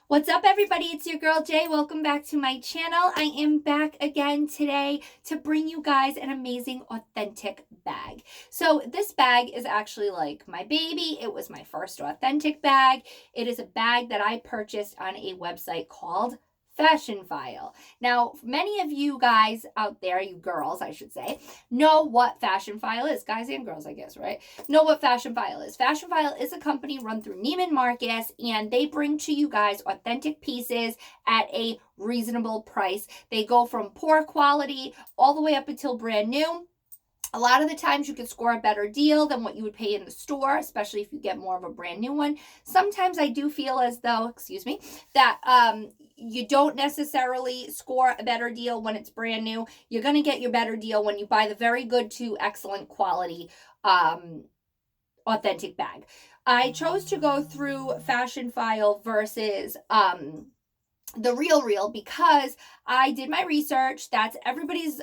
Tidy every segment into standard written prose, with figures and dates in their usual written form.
What's up, everybody? It's your girl Jay. Welcome back to my channel. I am back again today to bring you guys an amazing authentic bag. So this bag is actually like my baby. It was my first authentic bag. It is a bag that I purchased on a website called Fashionphile. Now, many of you guys out there, you girls, I should say, know what Fashionphile is. Guys and girls, I guess, right? Know what Fashionphile is. Fashionphile is a company run through Neiman Marcus, and they bring to you guys authentic pieces at a reasonable price. They go from poor quality all the way up until brand new. A lot of the times you can score a better deal than what you would pay in the store, especially if you get more of a brand new one. Sometimes I do feel as though, that you don't necessarily score a better deal when it's brand new. You're going to get your better deal when you buy the very good to excellent quality authentic bag. I chose to go through Fashionphile versus the Real because I did my research. That's everybody's,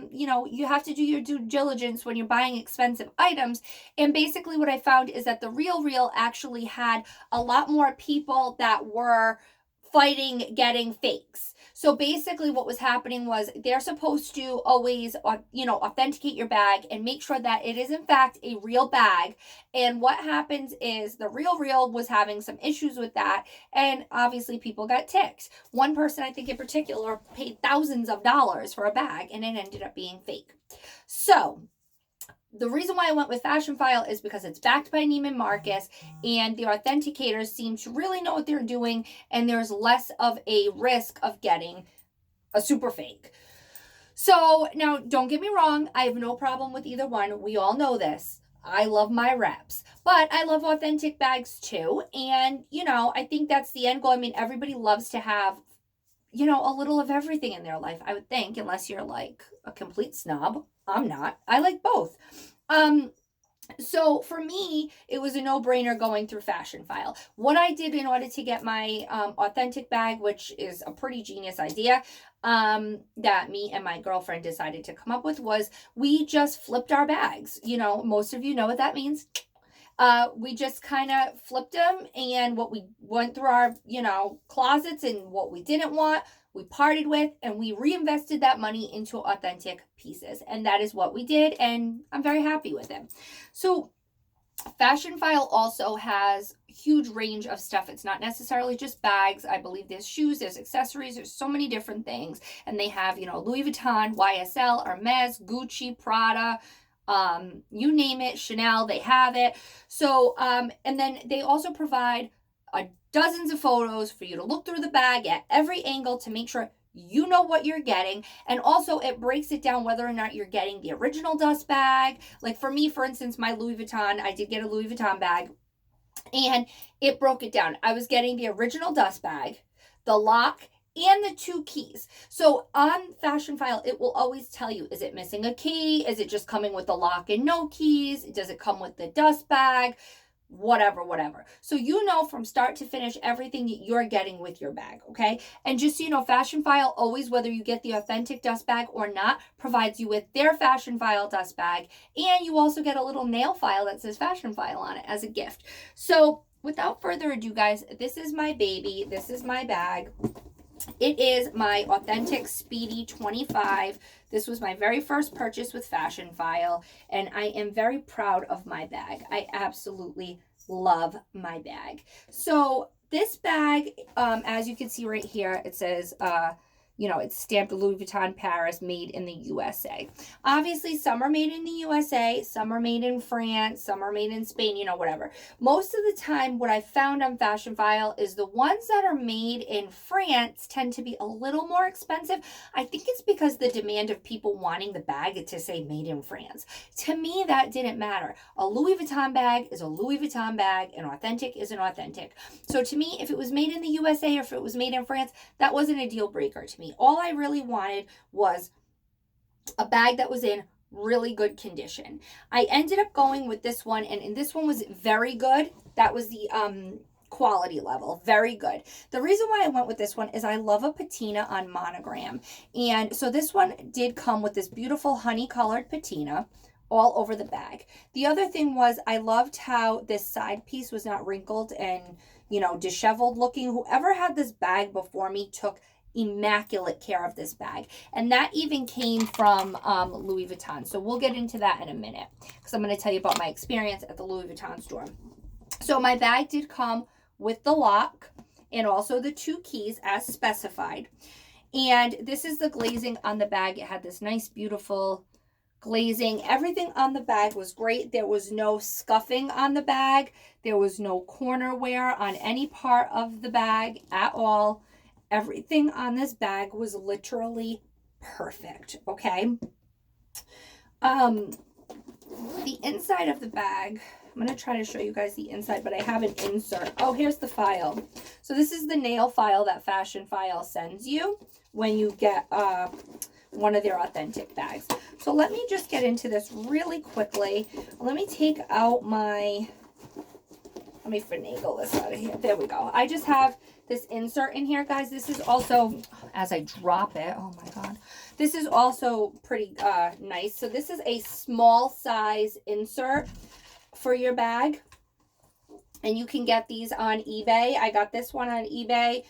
you have to do your due diligence when you're buying expensive items. And basically what I found is that the Real actually had a lot more people that were fighting getting fakes. So basically what was happening was they're supposed to always, authenticate your bag and make sure that it is in fact a real bag. And what happens is the Real was having some issues with that. And obviously people got ticked. One person, I think in particular, paid thousands of dollars for a bag and it ended up being fake. So the reason why I went with Fashionphile is because it's backed by Neiman Marcus and the authenticators seem to really know what they're doing, and there's less of a risk of getting a super fake. So now, don't get me wrong, I have no problem with either one. We all know this. I love my reps, but I love authentic bags too. And, I think that's the end goal. I mean, everybody loves to have, a little of everything in their life, I would think, unless you're like a complete snob. I'm not. I like both. So for me, it was a no-brainer going through Fashionphile. What I did in order to get my authentic bag, which is a pretty genius idea, that me and my girlfriend decided to come up with, was we just flipped our bags. Most of you know what that means. We just kind of flipped them, and what we went through our, closets and what we didn't want, we parted with, and we reinvested that money into authentic pieces. And that is what we did, and I'm very happy with it. So Fashionphile also has a huge range of stuff. It's not necessarily just bags. I believe there's shoes, there's accessories, there's so many different things. And they have, Louis Vuitton, YSL, Hermes, Gucci, Prada, you name it, Chanel, they have it. So, and then they also provide dozens of photos for you to look through the bag at every angle to make sure you know what you're getting. And also it breaks it down whether or not you're getting the original dust bag. Like for me, for instance, my Louis Vuitton, I did get a Louis Vuitton bag, and it broke it down. I was getting the original dust bag, the lock, and the 2 keys. So on Fashionphile, it will always tell you, is it missing a key? Is it just coming with the lock and no keys? Does it come with the dust bag? Whatever. So from start to finish everything that you're getting with your bag, okay? And just so you know, Fashionphile always, whether you get the authentic dust bag or not, provides you with their Fashionphile dust bag, and you also get a little nail file that says Fashionphile on it as a gift. So without further ado, guys, this is my baby. This is my bag. It is my authentic Speedy 25. This was my very first purchase with Fashionphile, and I am very proud of my bag. I absolutely love my bag. So this bag, as you can see right here, it says, it's stamped Louis Vuitton Paris, made in the USA. Obviously, some are made in the USA, some are made in France, some are made in Spain, whatever. Most of the time, what I found on Fashionphile is the ones that are made in France tend to be a little more expensive. I think it's because the demand of people wanting the bag to say made in France. To me, that didn't matter. A Louis Vuitton bag is a Louis Vuitton bag, and authentic is an authentic. So to me, if it was made in the USA or if it was made in France, that wasn't a deal breaker to me. All I really wanted was a bag that was in really good condition. I ended up going with this one, and this one was very good. That was the quality level, very good. The reason why I went with this one is I love a patina on monogram, and so this one did come with this beautiful honey colored patina all over the bag. The other thing was I loved how this side piece was not wrinkled and you know, disheveled looking. Whoever had this bag before me took immaculate care of this bag. And that even came from Louis Vuitton. So we'll get into that in a minute because I'm going to tell you about my experience at the Louis Vuitton store. So my bag did come with the lock and also the 2 keys as specified. And this is the glazing on the bag. It had this nice, beautiful glazing. Everything on the bag was great. There was no scuffing on the bag. There was no corner wear on any part of the bag at all. Everything on this bag was literally perfect, okay? The inside of the bag, I'm going to try to show you guys the inside, but I have an insert. Oh, here's the file. So this is the nail file that Fashionphile sends you when you get one of their authentic bags. So let me just get into this really quickly. Let me take out my, let me finagle this out of here. There we go. I just have this insert in here, guys. This is also, as I drop it, oh my God, this is also pretty nice. So this is a small size insert for your bag, and you can get these on eBay. I got this one on eBay.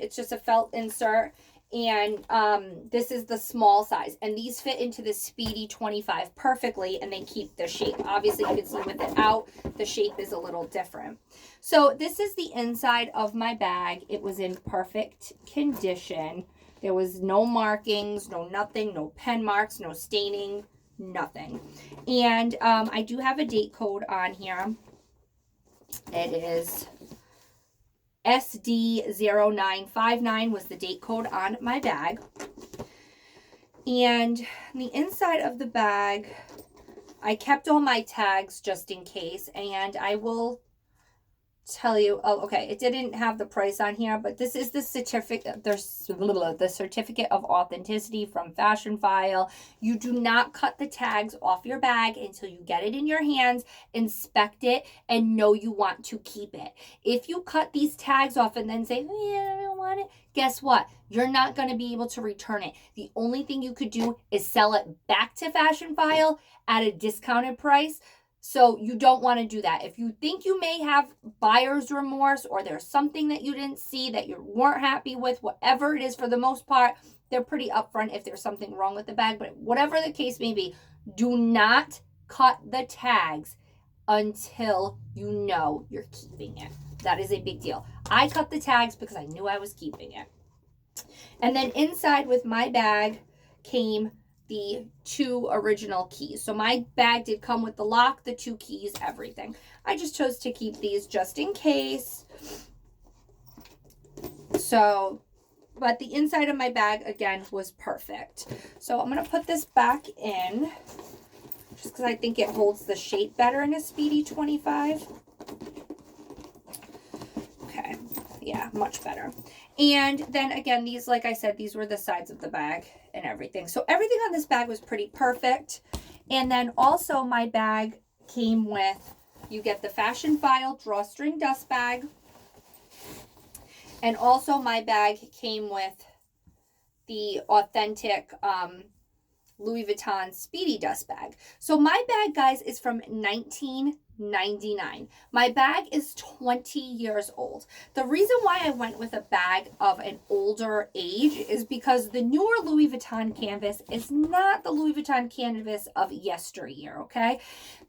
It's just a felt insert, and this is the small size, and these fit into the Speedy 25 perfectly, and they keep the shape. Obviously you can see with it out, the shape is a little different. So this is the inside of my bag. It was in perfect condition. There was no markings, no nothing, no pen marks, no staining, nothing. And I do have a date code on here. It is SD0959 was the date code on my bag. And the inside of the bag, I kept all my tags just in case, and I will tell you, oh, okay, it didn't have the price on here, but this is the certificate, the certificate of authenticity from Fashionphile. You do not cut the tags off your bag until you get it in your hands, inspect it, and know you want to keep it. If you cut these tags off and then say, yeah, I don't want it, guess what? You're not going to be able to return it. The only thing you could do is sell it back to Fashionphile at a discounted price. So you don't want to do that. If you think you may have buyer's remorse, or there's something that you didn't see that you weren't happy with, whatever it is, for the most part, they're pretty upfront if there's something wrong with the bag. But whatever the case may be, do not cut the tags until you know you're keeping it. That is a big deal. I cut the tags because I knew I was keeping it. And then inside with my bag came the 2 original keys. So my bag did come with the lock, the 2 keys, everything. I just chose to keep these just in case. So, but the inside of my bag, again, was perfect. So I'm going to put this back in just because I think it holds the shape better in a Speedy 25. Okay. Yeah, much better. And then again, these, like I said, these were the sides of the bag and everything. So everything on this bag was pretty perfect. And then also my bag came with, you get the Fashionphile drawstring dust bag. And also my bag came with the authentic Louis Vuitton Speedy dust bag. So my bag, guys, is from 1999. My bag is 20 years old. The reason why I went with a bag of an older age is because the newer Louis Vuitton canvas is not the Louis Vuitton canvas of yesteryear, okay?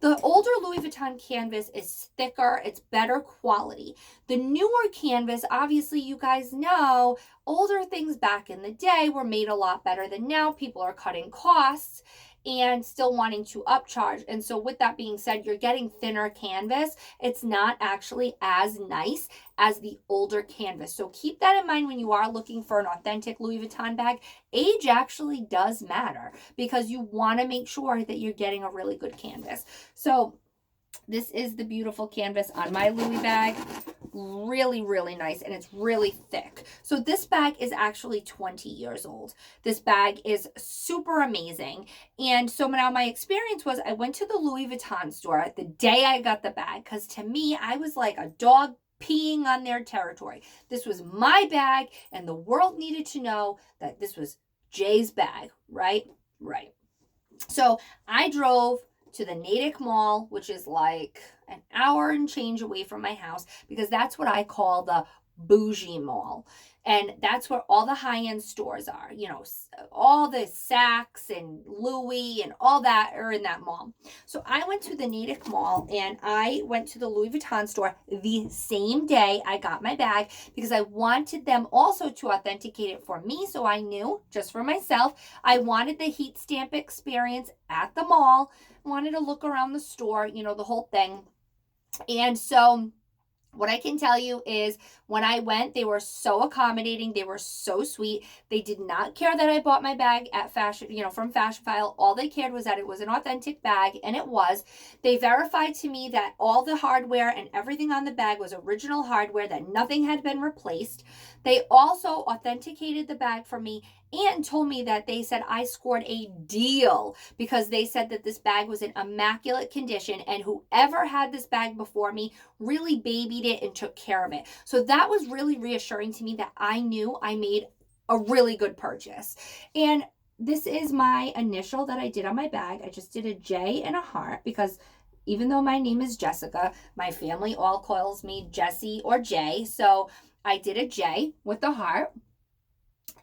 The older Louis Vuitton canvas is thicker, it's better quality. The newer canvas, obviously you guys know, older things back in the day were made a lot better than now. People are cutting costs and still wanting to upcharge. And so with that being said, you're getting thinner canvas. It's not actually as nice as the older canvas. So keep that in mind when you are looking for an authentic Louis Vuitton bag. Age actually does matter because you want to make sure that you're getting a really good canvas. So this is the beautiful canvas on my Louis bag. Really, really nice, and it's really thick. So this bag is actually 20 years old. This bag is super amazing. And so now my experience was I went to the Louis Vuitton store the day I got the bag, because to me, I was like a dog peeing on their territory. This was my bag, and the world needed to know that this was Jay's bag, right? Right. So I drove to the Natick Mall, which is like an hour and change away from my house, because that's what I call the bougie mall. And that's where all the high-end stores are. You know, all the Saks and Louis and all that are in that mall. So I went to the Natick Mall and I went to the Louis Vuitton store the same day I got my bag, because I wanted them also to authenticate it for me. So I knew, just for myself, I wanted the heat stamp experience at the mall. I wanted to look around the store, you know, the whole thing. And so what I can tell you is when I went, they were so accommodating. They were so sweet. They did not care that I bought my bag at from Fashionphile. All they cared was that it was an authentic bag, and it was. They verified to me that all the hardware and everything on the bag was original hardware, that nothing had been replaced. They also authenticated the bag for me and told me that they said I scored a deal, because they said that this bag was in immaculate condition, and whoever had this bag before me really babied it and took care of it. So that was really reassuring to me that I knew I made a really good purchase. And this is my initial that I did on my bag. I just did a J and a heart, because even though my name is Jessica, my family all calls me Jessie or J. So I did a J with the heart.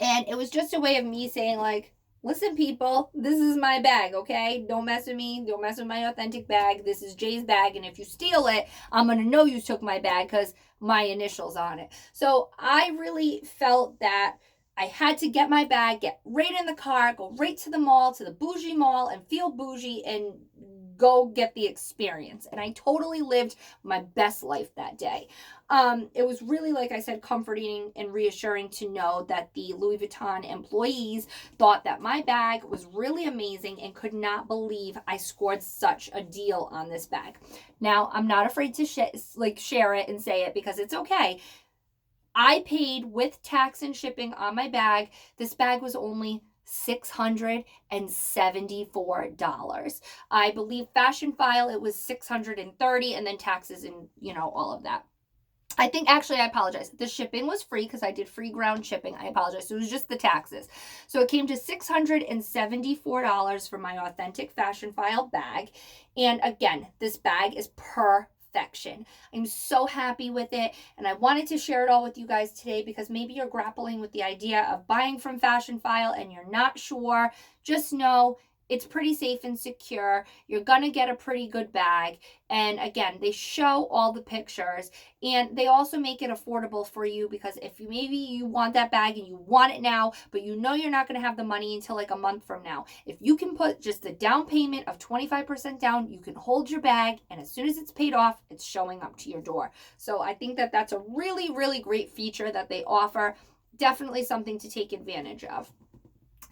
And it was just a way of me saying, like, listen, people, this is my bag, okay? Don't mess with me. Don't mess with my authentic bag. This is Jay's bag. And if you steal it, I'm going to know you took my bag because my initials on it. So I really felt that I had to get my bag, get right in the car, go right to the mall, to the bougie mall, and feel bougie and go get the experience. And I totally lived my best life that day. It was really, like I said, comforting and reassuring to know that the Louis Vuitton employees thought that my bag was really amazing and could not believe I scored such a deal on this bag. Now, I'm not afraid to share it and say it, because it's okay. I paid with tax and shipping on my bag. This bag was only $674. I believe Fashionphile, it was $630, and then taxes and, all of that. I think, actually, I apologize. The shipping was free because I did free ground shipping. I apologize. So it was just the taxes. So it came to $674 for my authentic Fashionphile bag. And again, this bag is perfection. I'm so happy with it, and I wanted to share it all with you guys today, because maybe you're grappling with the idea of buying from Fashionphile and you're not sure. Just know it's pretty safe and secure. You're gonna get a pretty good bag. And again, they show all the pictures, and they also make it affordable for you, because if maybe you want that bag and you want it now, but you know you're not gonna have the money until like a month from now, if you can put just the down payment of 25% down, you can hold your bag, and as soon as it's paid off, it's showing up to your door. So I think that that's a really, really great feature that they offer. Definitely something to take advantage of.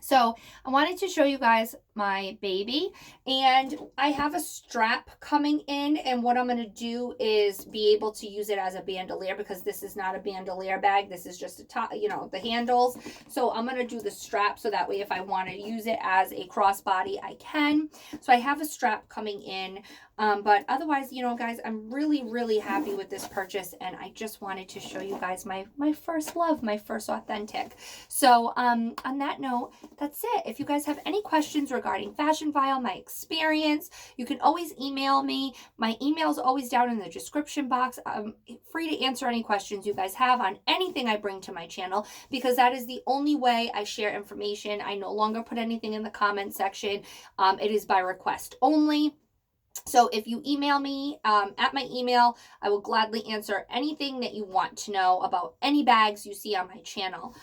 So I wanted to show you guys my baby, and I have a strap coming in, and what I'm going to do is be able to use it as a bandolier, because this is not a bandolier bag. This is just a top, the handles. So I'm going to do the strap, so that way if I want to use it as a crossbody, I can. So I have a strap coming in, but otherwise, guys, I'm really, really happy with this purchase, and I just wanted to show you guys my first love, my first authentic. So on that note, that's it. If you guys have any questions regarding Fashionphile, my experience, you can always email me. My email is always down in the description box. I'm free to answer any questions you guys have on anything I bring to my channel, because that is the only way I share information. I no longer put anything in the comment section. It is by request only. So if you email me at my email, I will gladly answer anything that you want to know about any bags you see on my channel.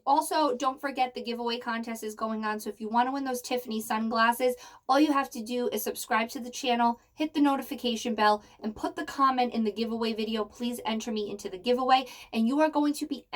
Also, don't forget the giveaway contest is going on. So if you want to win those Tiffany sunglasses, all you have to do is subscribe to the channel, hit the notification bell, and put the comment in the giveaway video. Please enter me into the giveaway, and you are going to be